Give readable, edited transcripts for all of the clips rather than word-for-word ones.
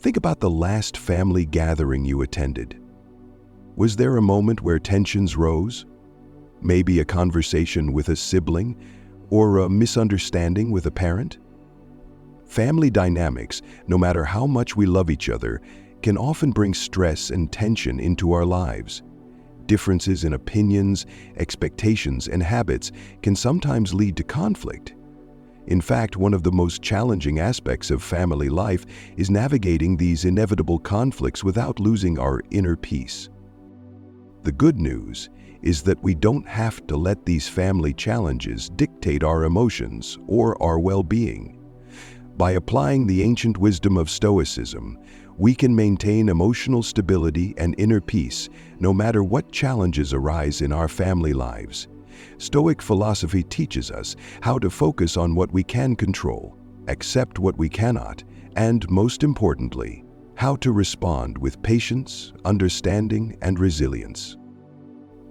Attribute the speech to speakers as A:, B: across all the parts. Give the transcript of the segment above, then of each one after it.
A: Think about the last family gathering you attended. Was there a moment where tensions rose? Maybe a conversation with a sibling or a misunderstanding with a parent? Family dynamics, no matter how much we love each other, can often bring stress and tension into our lives. Differences in opinions, expectations, and habits can sometimes lead to conflict. In fact, one of the most challenging aspects of family life is navigating these inevitable conflicts without losing our inner peace. The good news is that we don't have to let these family challenges dictate our emotions or our well-being. By applying the ancient wisdom of Stoicism, we can maintain emotional stability and inner peace no matter what challenges arise in our family lives. Stoic philosophy teaches us how to focus on what we can control, accept what we cannot, and, most importantly, how to respond with patience, understanding, and resilience.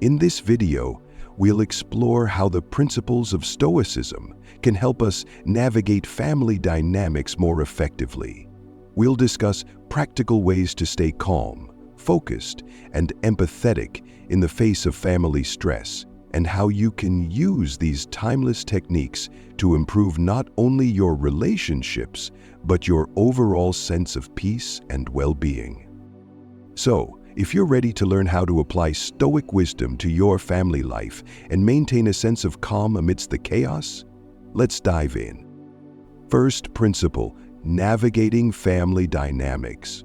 A: In this video, we'll explore how the principles of Stoicism can help us navigate family dynamics more effectively. We'll discuss practical ways to stay calm, focused, and empathetic in the face of family stress, and how you can use these timeless techniques to improve not only your relationships, but your overall sense of peace and well-being. So, if you're ready to learn how to apply Stoic wisdom to your family life and maintain a sense of calm amidst the chaos, let's dive in. First principle, navigating family dynamics.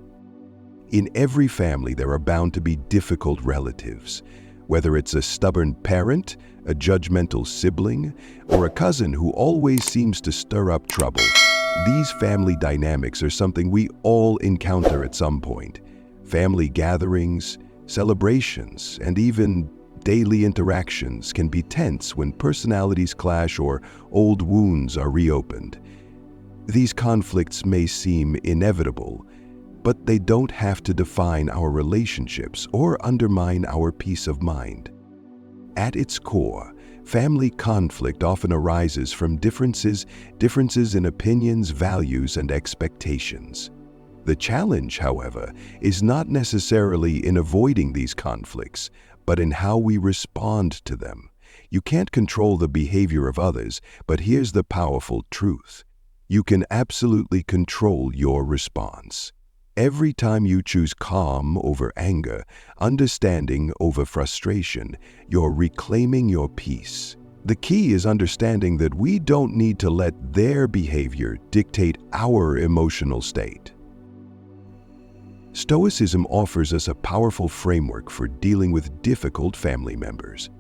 A: In every family, there are bound to be difficult relatives. Whether it's a stubborn parent, a judgmental sibling, or a cousin who always seems to stir up trouble, these family dynamics are something we all encounter at some point. Family gatherings, celebrations, and even daily interactions can be tense when personalities clash or old wounds are reopened. These conflicts may seem inevitable, but they don't have to define our relationships or undermine our peace of mind. At its core, family conflict often arises from differences in opinions, values, and expectations. The challenge, however, is not necessarily in avoiding these conflicts, but in how we respond to them. You can't control the behavior of others, but here's the powerful truth. You can absolutely control your response. Every time you choose calm over anger, understanding over frustration, you're reclaiming your peace. The key is understanding that we don't need to let their behavior dictate our emotional state. Stoicism offers us a powerful framework for dealing with difficult family members.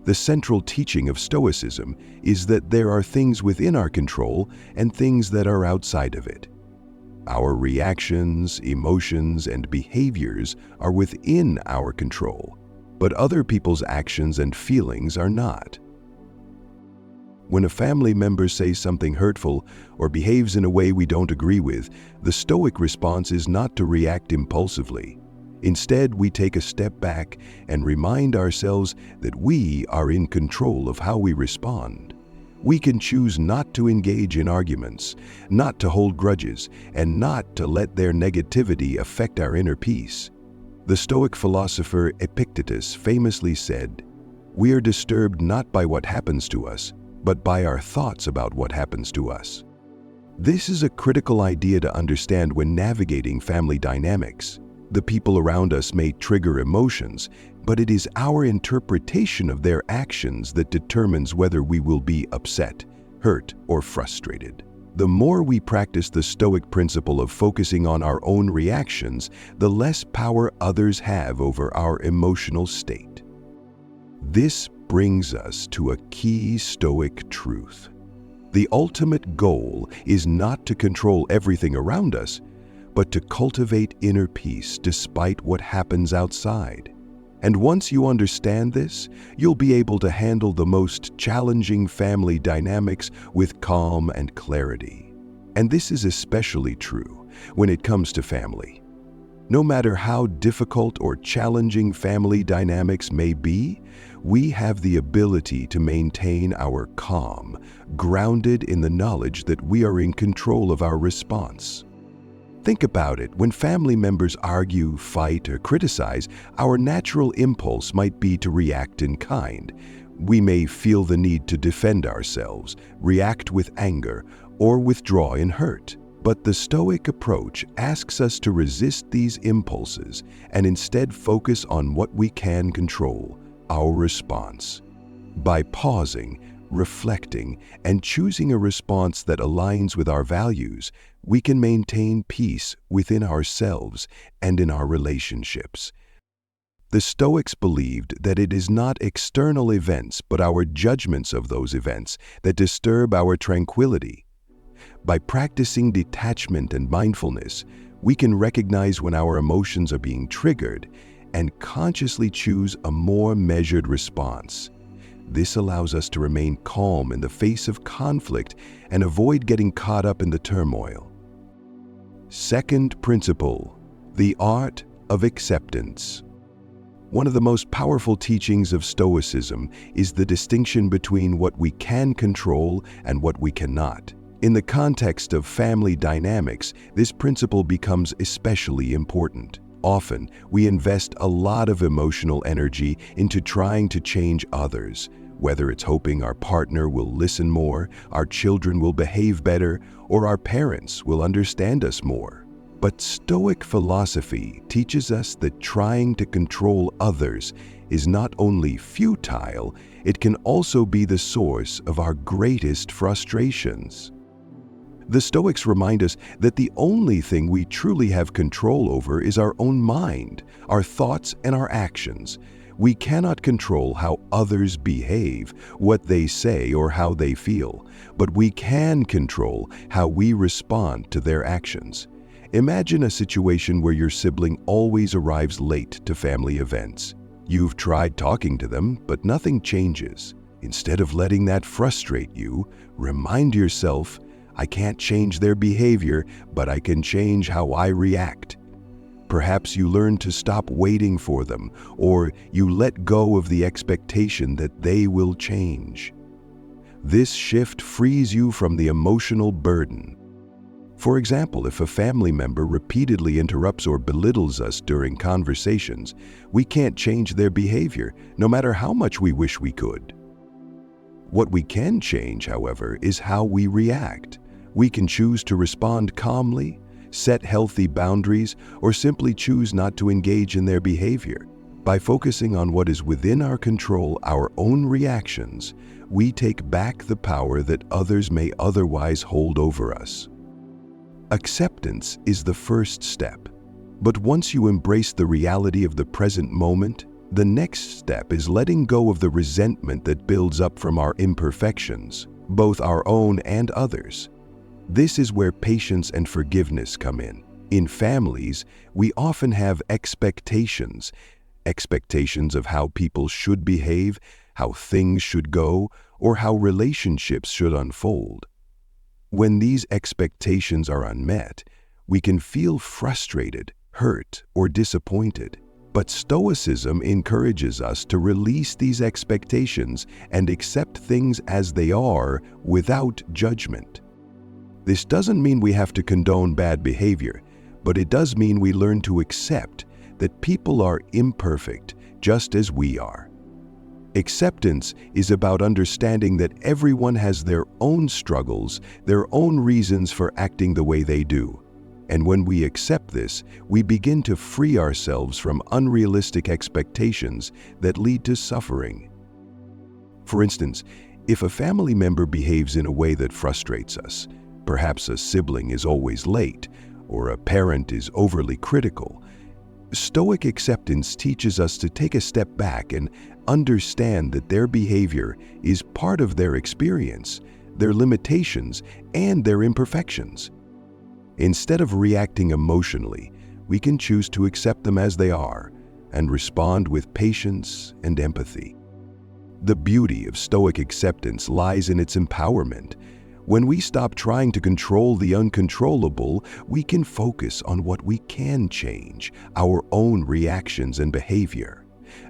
A: The central teaching of Stoicism is that there are things within our control and things that are outside of it. Our reactions, emotions, and behaviors are within our control, but other people's actions and feelings are not. When a family member says something hurtful or behaves in a way we don't agree with, the Stoic response is not to react impulsively. Instead, we take a step back and remind ourselves that we are in control of how we respond. We can choose not to engage in arguments, not to hold grudges, and not to let their negativity affect our inner peace. The Stoic philosopher Epictetus famously said, "We are disturbed not by what happens to us, but by our thoughts about what happens to us." This is a critical idea to understand when navigating family dynamics. The people around us may trigger emotions, but it is our interpretation of their actions that determines whether we will be upset, hurt, or frustrated. The more we practice the Stoic principle of focusing on our own reactions, the less power others have over our emotional state. This brings us to a key Stoic truth. The ultimate goal is not to control everything around us, but to cultivate inner peace despite what happens outside. And once you understand this, you'll be able to handle the most challenging family dynamics with calm and clarity. And this is especially true when it comes to family. No matter how difficult or challenging family dynamics may be, we have the ability to maintain our calm, grounded in the knowledge that we are in control of our response. Think about it. When family members argue, fight, or criticize, our natural impulse might be to react in kind. We may feel the need to defend ourselves, react with anger, or withdraw in hurt. But the Stoic approach asks us to resist these impulses and instead focus on what we can control, our response. By pausing, reflecting, and choosing a response that aligns with our values, we can maintain peace within ourselves and in our relationships. The Stoics believed that it is not external events but our judgments of those events that disturb our tranquility. By practicing detachment and mindfulness, we can recognize when our emotions are being triggered and consciously choose a more measured response. This allows us to remain calm in the face of conflict and avoid getting caught up in the turmoil. Second principle, the art of acceptance. One of the most powerful teachings of Stoicism is the distinction between what we can control and what we cannot. In the context of family dynamics, this principle becomes especially important. Often, we invest a lot of emotional energy into trying to change others, whether it's hoping our partner will listen more, our children will behave better, or our parents will understand us more. But Stoic philosophy teaches us that trying to control others is not only futile, it can also be the source of our greatest frustrations. The Stoics remind us that the only thing we truly have control over is our own mind, our thoughts, and our actions. We cannot control how others behave, what they say, or how they feel, but we can control how we respond to their actions. Imagine a situation where your sibling always arrives late to family events. You've tried talking to them, but nothing changes. Instead of letting that frustrate you, remind yourself, I can't change their behavior, but I can change how I react. Perhaps you learn to stop waiting for them, or you let go of the expectation that they will change. This shift frees you from the emotional burden. For example, if a family member repeatedly interrupts or belittles us during conversations, we can't change their behavior, no matter how much we wish we could. What we can change, however, is how we react. We can choose to respond calmly, set healthy boundaries, or simply choose not to engage in their behavior. By focusing on what is within our control, our own reactions, we take back the power that others may otherwise hold over us. Acceptance is the first step, but once you embrace the reality of the present moment, the next step is letting go of the resentment that builds up from our imperfections, both our own and others. This is where patience and forgiveness come in. In families, we often have expectations of how people should behave, how things should go, or how relationships should unfold. When these expectations are unmet, we can feel frustrated, hurt, or disappointed. But Stoicism encourages us to release these expectations and accept things as they are without judgment. This doesn't mean we have to condone bad behavior, but it does mean we learn to accept that people are imperfect just as we are. Acceptance is about understanding that everyone has their own struggles, their own reasons for acting the way they do. And when we accept this, we begin to free ourselves from unrealistic expectations that lead to suffering. For instance, if a family member behaves in a way that frustrates us, perhaps a sibling is always late, or a parent is overly critical, Stoic acceptance teaches us to take a step back and understand that their behavior is part of their experience, their limitations, and their imperfections. Instead of reacting emotionally, we can choose to accept them as they are and respond with patience and empathy. The beauty of Stoic acceptance lies in its empowerment. When we stop trying to control the uncontrollable, we can focus on what we can change, our own reactions and behavior.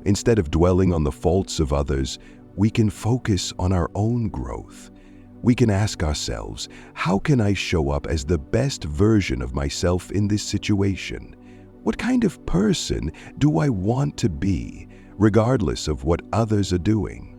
A: Instead of dwelling on the faults of others, we can focus on our own growth. We can ask ourselves, how can I show up as the best version of myself in this situation? What kind of person do I want to be, regardless of what others are doing?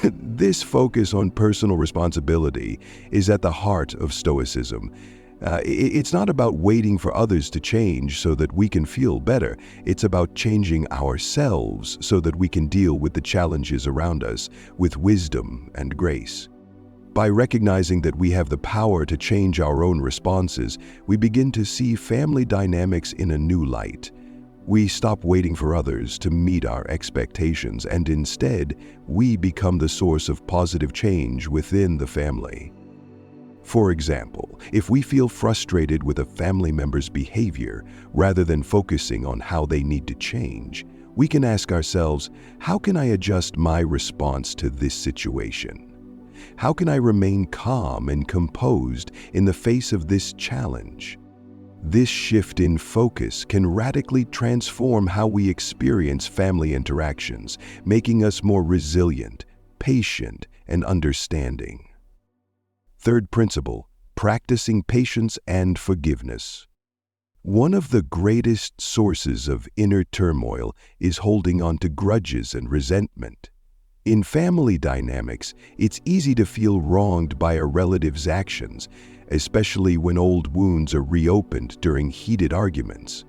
A: This focus on personal responsibility is at the heart of Stoicism. It's not about waiting for others to change so that we can feel better. It's about changing ourselves so that we can deal with the challenges around us with wisdom and grace. By recognizing that we have the power to change our own responses, we begin to see family dynamics in a new light. We stop waiting for others to meet our expectations, and instead, we become the source of positive change within the family. For example, if we feel frustrated with a family member's behavior rather than focusing on how they need to change, we can ask ourselves, how can I adjust my response to this situation? How can I remain calm and composed in the face of this challenge? This shift in focus can radically transform how we experience family interactions, making us more resilient, patient, and understanding. Third principle, practicing patience and forgiveness. One of the greatest sources of inner turmoil is holding on to grudges and resentment. In family dynamics, it's easy to feel wronged by a relative's actions, especially when old wounds are reopened during heated arguments.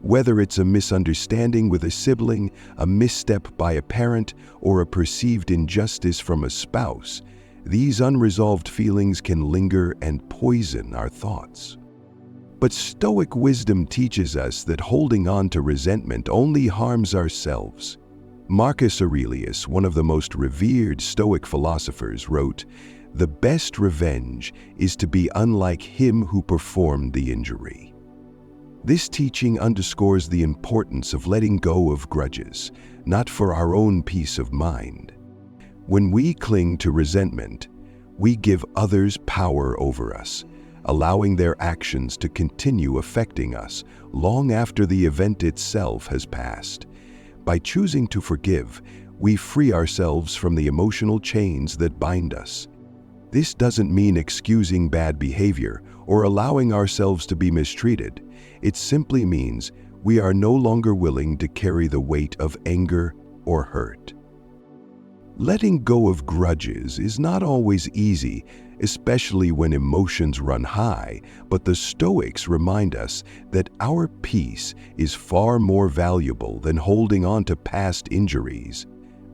A: Whether it's a misunderstanding with a sibling, a misstep by a parent, or a perceived injustice from a spouse, these unresolved feelings can linger and poison our thoughts. But Stoic wisdom teaches us that holding on to resentment only harms ourselves. Marcus Aurelius, one of the most revered Stoic philosophers, wrote, "The best revenge is to be unlike him who performed the injury." This teaching underscores the importance of letting go of grudges, not for our own peace of mind. When we cling to resentment, we give others power over us, allowing their actions to continue affecting us long after the event itself has passed. By choosing to forgive, we free ourselves from the emotional chains that bind us. This doesn't mean excusing bad behavior or allowing ourselves to be mistreated. It simply means we are no longer willing to carry the weight of anger or hurt. Letting go of grudges is not always easy, especially when emotions run high, but the Stoics remind us that our peace is far more valuable than holding on to past injuries.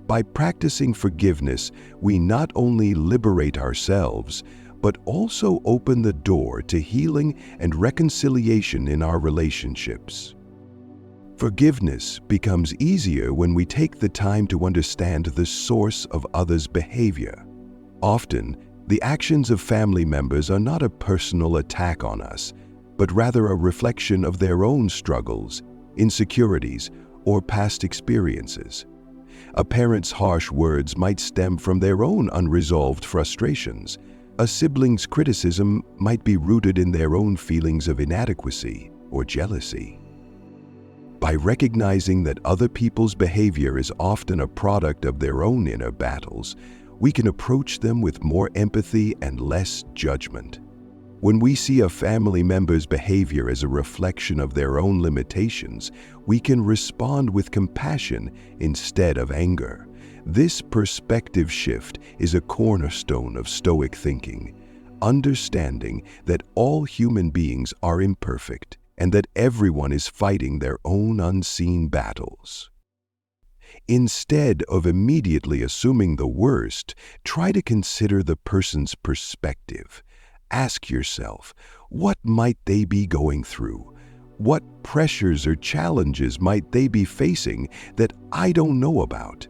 A: By practicing forgiveness, we not only liberate ourselves, but also open the door to healing and reconciliation in our relationships. Forgiveness becomes easier when we take the time to understand the source of others' behavior. Often, the actions of family members are not a personal attack on us, but rather a reflection of their own struggles, insecurities, or past experiences. A parent's harsh words might stem from their own unresolved frustrations. A sibling's criticism might be rooted in their own feelings of inadequacy or jealousy. By recognizing that other people's behavior is often a product of their own inner battles, we can approach them with more empathy and less judgment. When we see a family member's behavior as a reflection of their own limitations, we can respond with compassion instead of anger. This perspective shift is a cornerstone of Stoic thinking, understanding that all human beings are imperfect and that everyone is fighting their own unseen battles. Instead of immediately assuming the worst, try to consider the person's perspective. Ask yourself, what might they be going through? What pressures or challenges might they be facing that I don't know about?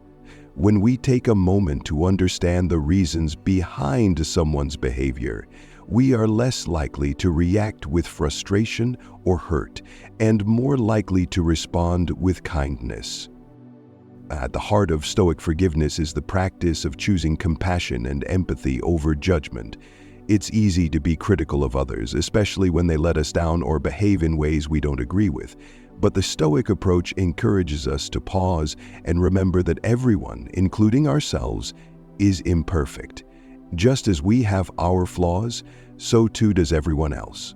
A: When we take a moment to understand the reasons behind someone's behavior, we are less likely to react with frustration or hurt, and more likely to respond with kindness. At the heart of Stoic forgiveness is the practice of choosing compassion and empathy over judgment. It's easy to be critical of others, especially when they let us down or behave in ways we don't agree with. But the Stoic approach encourages us to pause and remember that everyone, including ourselves, is imperfect. Just as we have our flaws, so too does everyone else.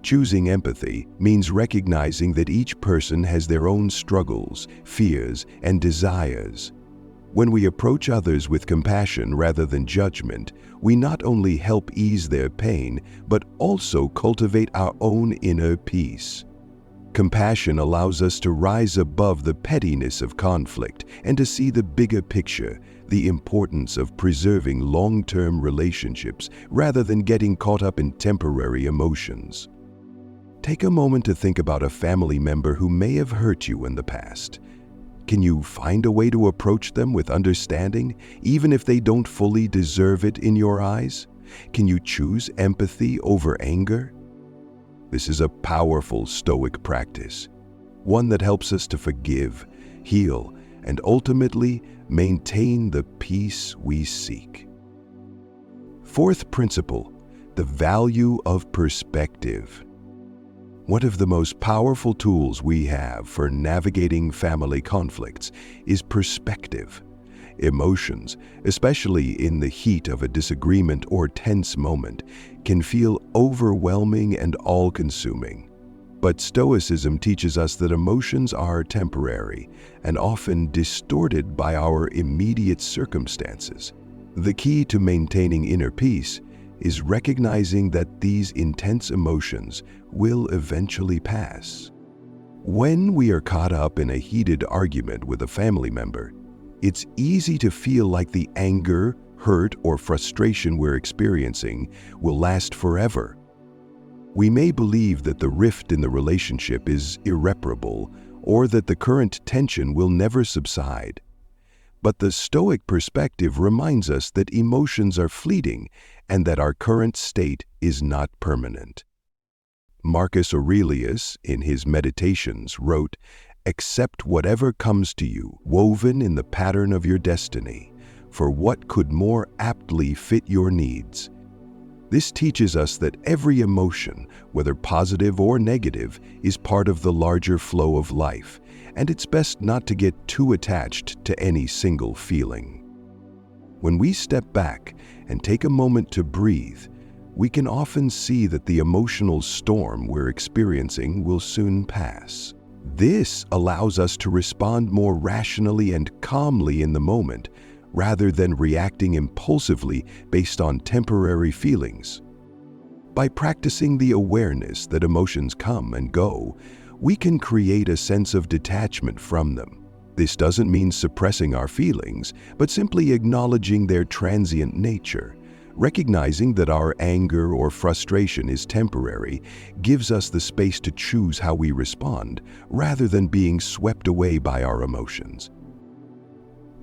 A: Choosing empathy means recognizing that each person has their own struggles, fears, and desires. When we approach others with compassion rather than judgment, we not only help ease their pain, but also cultivate our own inner peace. Compassion allows us to rise above the pettiness of conflict and to see the bigger picture, the importance of preserving long-term relationships rather than getting caught up in temporary emotions. Take a moment to think about a family member who may have hurt you in the past. Can you find a way to approach them with understanding, even if they don't fully deserve it in your eyes? Can you choose empathy over anger? This is a powerful Stoic practice, one that helps us to forgive, heal, and ultimately maintain the peace we seek. Fourth principle, the value of perspective. One of the most powerful tools we have for navigating family conflicts is perspective. Emotions, especially in the heat of a disagreement or tense moment, can feel overwhelming and all-consuming. But Stoicism teaches us that emotions are temporary and often distorted by our immediate circumstances. The key to maintaining inner peace is recognizing that these intense emotions will eventually pass. When we are caught up in a heated argument with a family member, it's easy to feel like the anger, hurt, or frustration we're experiencing will last forever. We may believe that the rift in the relationship is irreparable or that the current tension will never subside. But the Stoic perspective reminds us that emotions are fleeting and that our current state is not permanent. Marcus Aurelius, in his Meditations, wrote, "Accept whatever comes to you, woven in the pattern of your destiny, for what could more aptly fit your needs?" This teaches us that every emotion, whether positive or negative, is part of the larger flow of life, and it's best not to get too attached to any single feeling. When we step back and take a moment to breathe, we can often see that the emotional storm we're experiencing will soon pass. This allows us to respond more rationally and calmly in the moment, rather than reacting impulsively based on temporary feelings. By practicing the awareness that emotions come and go, we can create a sense of detachment from them. This doesn't mean suppressing our feelings, but simply acknowledging their transient nature. Recognizing that our anger or frustration is temporary gives us the space to choose how we respond, rather than being swept away by our emotions.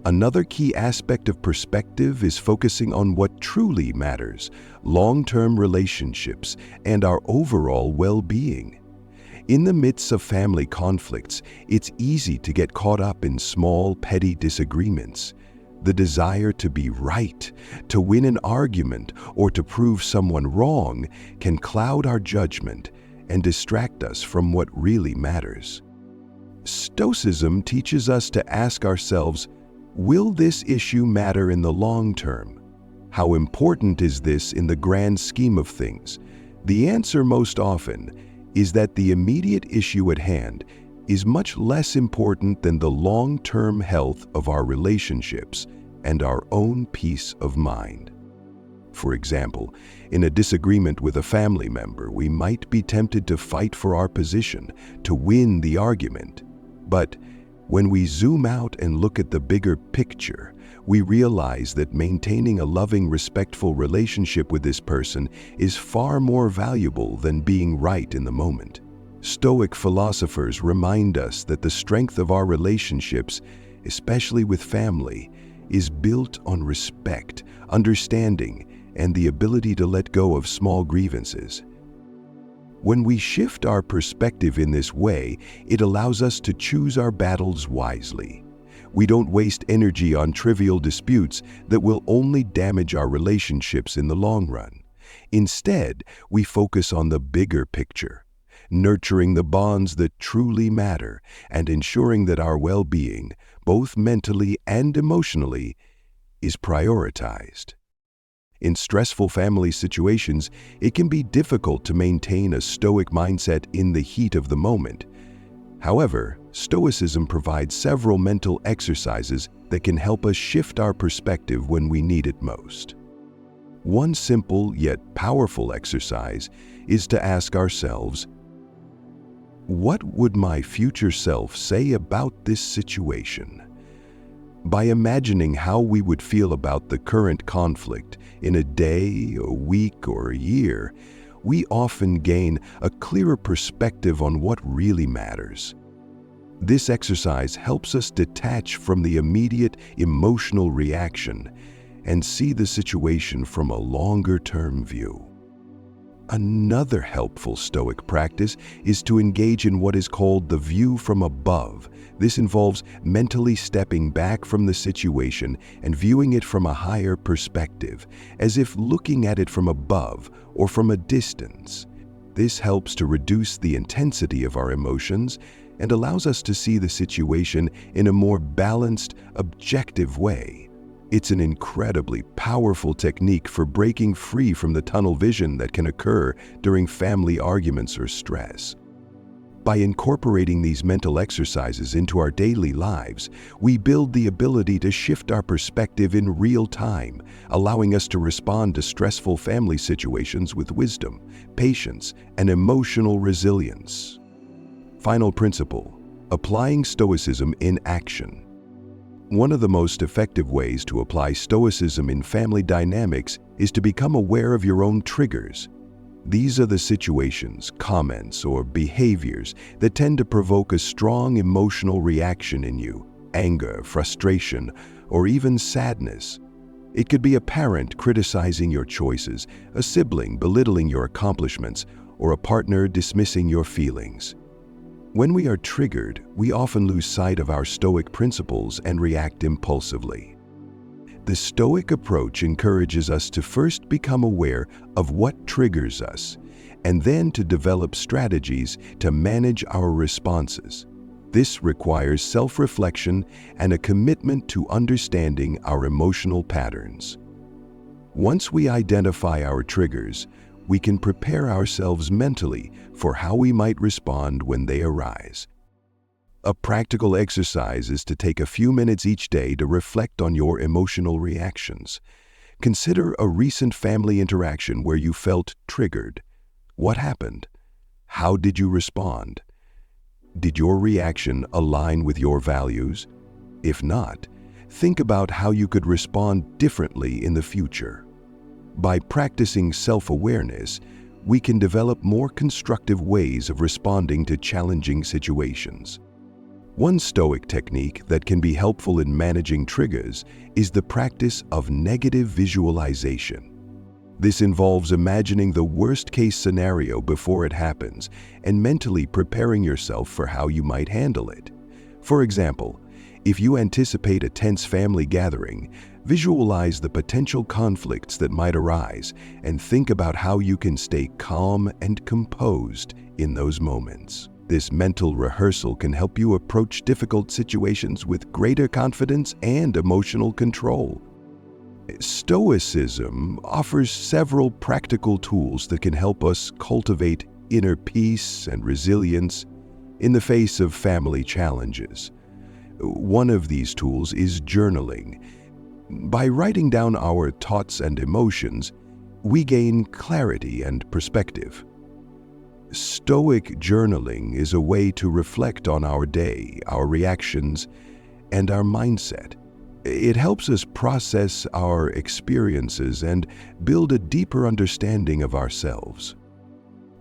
A: Another key aspect of perspective is focusing on what truly matters, long-term relationships, and our overall well-being. In the midst of family conflicts, it's easy to get caught up in small, petty disagreements. The desire to be right, to win an argument, or to prove someone wrong can cloud our judgment and distract us from what really matters. Stoicism teaches us to ask ourselves, will this issue matter in the long term? How important is this in the grand scheme of things? The answer most often is that the immediate issue at hand is much less important than the long-term health of our relationships and our own peace of mind. For example, in a disagreement with a family member, we might be tempted to fight for our position, to win the argument. But when we zoom out and look at the bigger picture, we realize that maintaining a loving, respectful relationship with this person is far more valuable than being right in the moment. Stoic philosophers remind us that the strength of our relationships, especially with family, is built on respect, understanding, and the ability to let go of small grievances. When we shift our perspective in this way, it allows us to choose our battles wisely. We don't waste energy on trivial disputes that will only damage our relationships in the long run. Instead, we focus on the bigger picture, nurturing the bonds that truly matter and ensuring that our well-being, both mentally and emotionally, is prioritized. In stressful family situations, it can be difficult to maintain a Stoic mindset in the heat of the moment. However, Stoicism provides several mental exercises that can help us shift our perspective when we need it most. One simple yet powerful exercise is to ask ourselves, what would my future self say about this situation? By imagining how we would feel about the current conflict in a day, a week, or a year, we often gain a clearer perspective on what really matters. This exercise helps us detach from the immediate emotional reaction and see the situation from a longer-term view. Another helpful Stoic practice is to engage in what is called the view from above. This involves mentally stepping back from the situation and viewing it from a higher perspective, as if looking at it from above or from a distance. This helps to reduce the intensity of our emotions and allows us to see the situation in a more balanced, objective way. It's an incredibly powerful technique for breaking free from the tunnel vision that can occur during family arguments or stress. By incorporating these mental exercises into our daily lives, we build the ability to shift our perspective in real time, allowing us to respond to stressful family situations with wisdom, patience, and emotional resilience. Final principle: applying Stoicism in action. One of the most effective ways to apply Stoicism in family dynamics is to become aware of your own triggers. These are the situations, comments, or behaviors that tend to provoke a strong emotional reaction in you: anger, frustration, or even sadness. It could be a parent criticizing your choices, a sibling belittling your accomplishments, or a partner dismissing your feelings. When we are triggered, we often lose sight of our Stoic principles and react impulsively. The Stoic approach encourages us to first become aware of what triggers us, and then to develop strategies to manage our responses. This requires self-reflection and a commitment to understanding our emotional patterns. Once we identify our triggers, we can prepare ourselves mentally for how we might respond when they arise. A practical exercise is to take a few minutes each day to reflect on your emotional reactions. Consider a recent family interaction where you felt triggered. What happened? How did you respond? Did your reaction align with your values? If not, think about how you could respond differently in the future. By practicing self-awareness, we can develop more constructive ways of responding to challenging situations. One Stoic technique that can be helpful in managing triggers is the practice of negative visualization. This involves imagining the worst-case scenario before it happens and mentally preparing yourself for how you might handle it. For example, if you anticipate a tense family gathering, visualize the potential conflicts that might arise and think about how you can stay calm and composed in those moments. This mental rehearsal can help you approach difficult situations with greater confidence and emotional control. Stoicism offers several practical tools that can help us cultivate inner peace and resilience in the face of family challenges. One of these tools is journaling. By writing down our thoughts and emotions, we gain clarity and perspective. Stoic journaling is a way to reflect on our day, our reactions, and our mindset. It helps us process our experiences and build a deeper understanding of ourselves.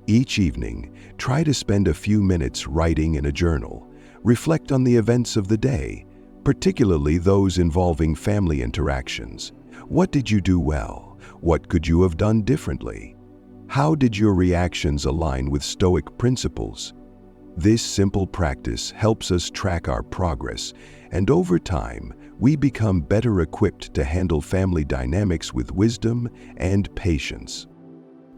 A: Each evening, try to spend a few minutes writing in a journal. Reflect on the events of the day, particularly those involving family interactions. What did you do well? What could you have done differently? How did your reactions align with Stoic principles? This simple practice helps us track our progress, and over time, we become better equipped to handle family dynamics with wisdom and patience.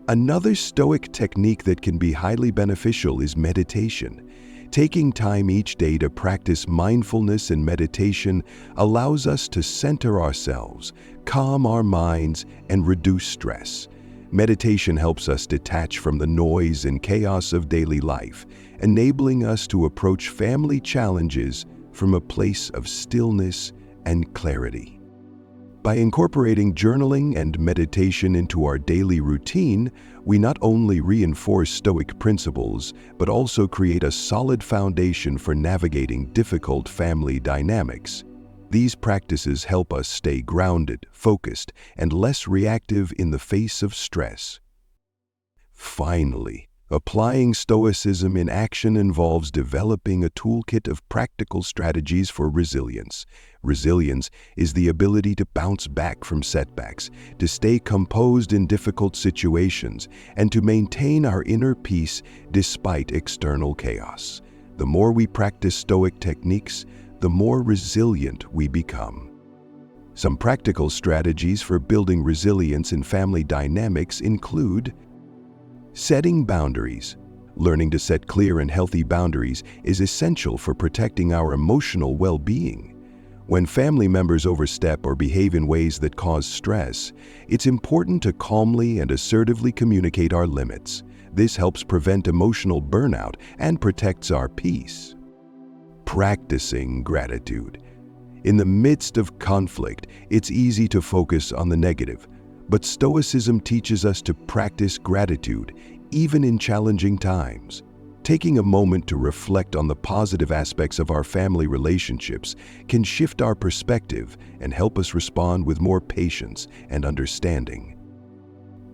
A: Another Stoic technique that can be highly beneficial is meditation. Taking time each day to practice mindfulness and meditation allows us to center ourselves, calm our minds, and reduce stress. Meditation helps us detach from the noise and chaos of daily life, enabling us to approach family challenges from a place of stillness and clarity. By incorporating journaling and meditation into our daily routine, we not only reinforce Stoic principles, but also create a solid foundation for navigating difficult family dynamics. These practices help us stay grounded, focused, and less reactive in the face of stress. Finally, applying Stoicism in action involves developing a toolkit of practical strategies for resilience. Resilience is the ability to bounce back from setbacks, to stay composed in difficult situations, and to maintain our inner peace despite external chaos. The more we practice Stoic techniques, the more resilient we become. Some practical strategies for building resilience in family dynamics include setting boundaries. Learning to set clear and healthy boundaries is essential for protecting our emotional well-being. When family members overstep or behave in ways that cause stress, it's important to calmly and assertively communicate our limits. This helps prevent emotional burnout and protects our peace. Practicing gratitude. In the midst of conflict, it's easy to focus on the negative, but Stoicism teaches us to practice gratitude, even in challenging times. Taking a moment to reflect on the positive aspects of our family relationships can shift our perspective and help us respond with more patience and understanding.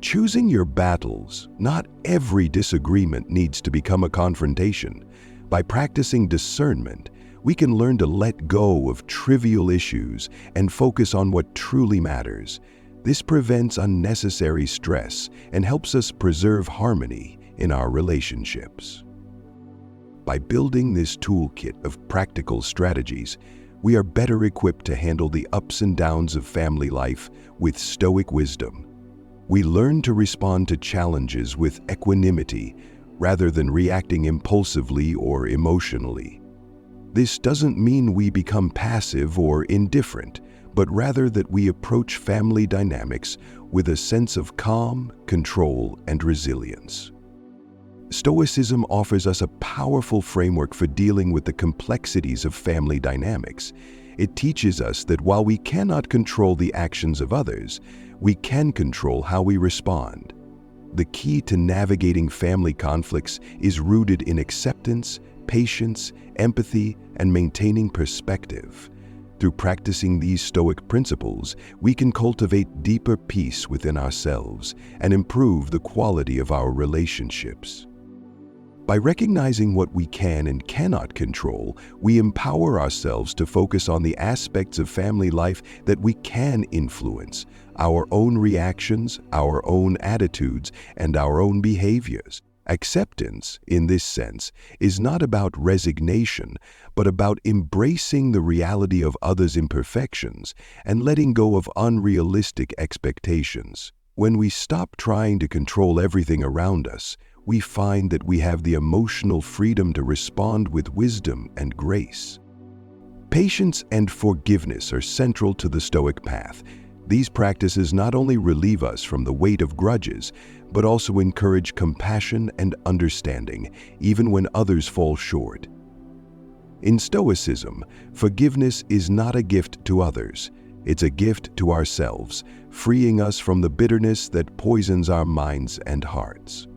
A: Choosing your battles. Not every disagreement needs to become a confrontation. By practicing discernment, we can learn to let go of trivial issues and focus on what truly matters. This prevents unnecessary stress and helps us preserve harmony in our relationships. By building this toolkit of practical strategies, we are better equipped to handle the ups and downs of family life with Stoic wisdom. We learn to respond to challenges with equanimity rather than reacting impulsively or emotionally. This doesn't mean we become passive or indifferent, but rather that we approach family dynamics with a sense of calm, control, and resilience. Stoicism offers us a powerful framework for dealing with the complexities of family dynamics. It teaches us that while we cannot control the actions of others, we can control how we respond. The key to navigating family conflicts is rooted in acceptance, patience, empathy, and maintaining perspective. Through practicing these Stoic principles, we can cultivate deeper peace within ourselves and improve the quality of our relationships. By recognizing what we can and cannot control, we empower ourselves to focus on the aspects of family life that we can influence, our own reactions, our own attitudes, and our own behaviors. Acceptance, in this sense, is not about resignation, but about embracing the reality of others' imperfections and letting go of unrealistic expectations. When we stop trying to control everything around us, we find that we have the emotional freedom to respond with wisdom and grace. Patience and forgiveness are central to the Stoic path. These practices not only relieve us from the weight of grudges, but also encourage compassion and understanding, even when others fall short. In Stoicism, forgiveness is not a gift to others. It's a gift to ourselves, freeing us from the bitterness that poisons our minds and hearts.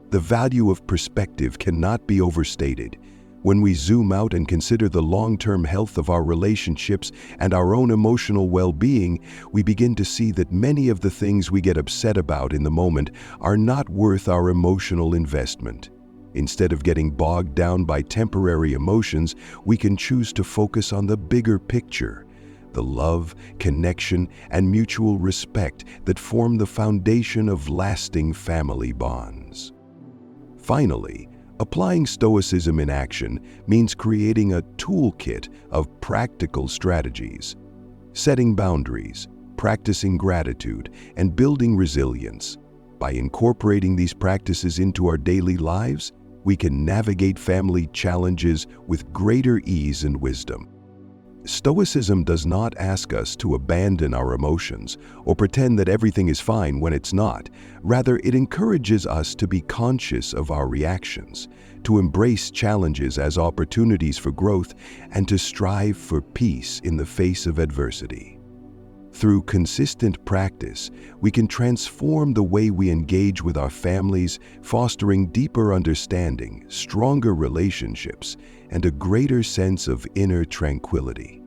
A: The value of perspective cannot be overstated. When we zoom out and consider the long-term health of our relationships and our own emotional well-being, we begin to see that many of the things we get upset about in the moment are not worth our emotional investment. Instead of getting bogged down by temporary emotions, we can choose to focus on the bigger picture, the love, connection, and mutual respect that form the foundation of lasting family bonds. Finally, applying Stoicism in action means creating a toolkit of practical strategies. Setting boundaries, practicing gratitude, and building resilience. By incorporating these practices into our daily lives, we can navigate family challenges with greater ease and wisdom. Stoicism does not ask us to abandon our emotions or pretend that everything is fine when it's not. Rather, it encourages us to be conscious of our reactions, to embrace challenges as opportunities for growth, and to strive for peace in the face of adversity. Through consistent practice, we can transform the way we engage with our families, fostering deeper understanding, stronger relationships, and a greater sense of inner tranquility.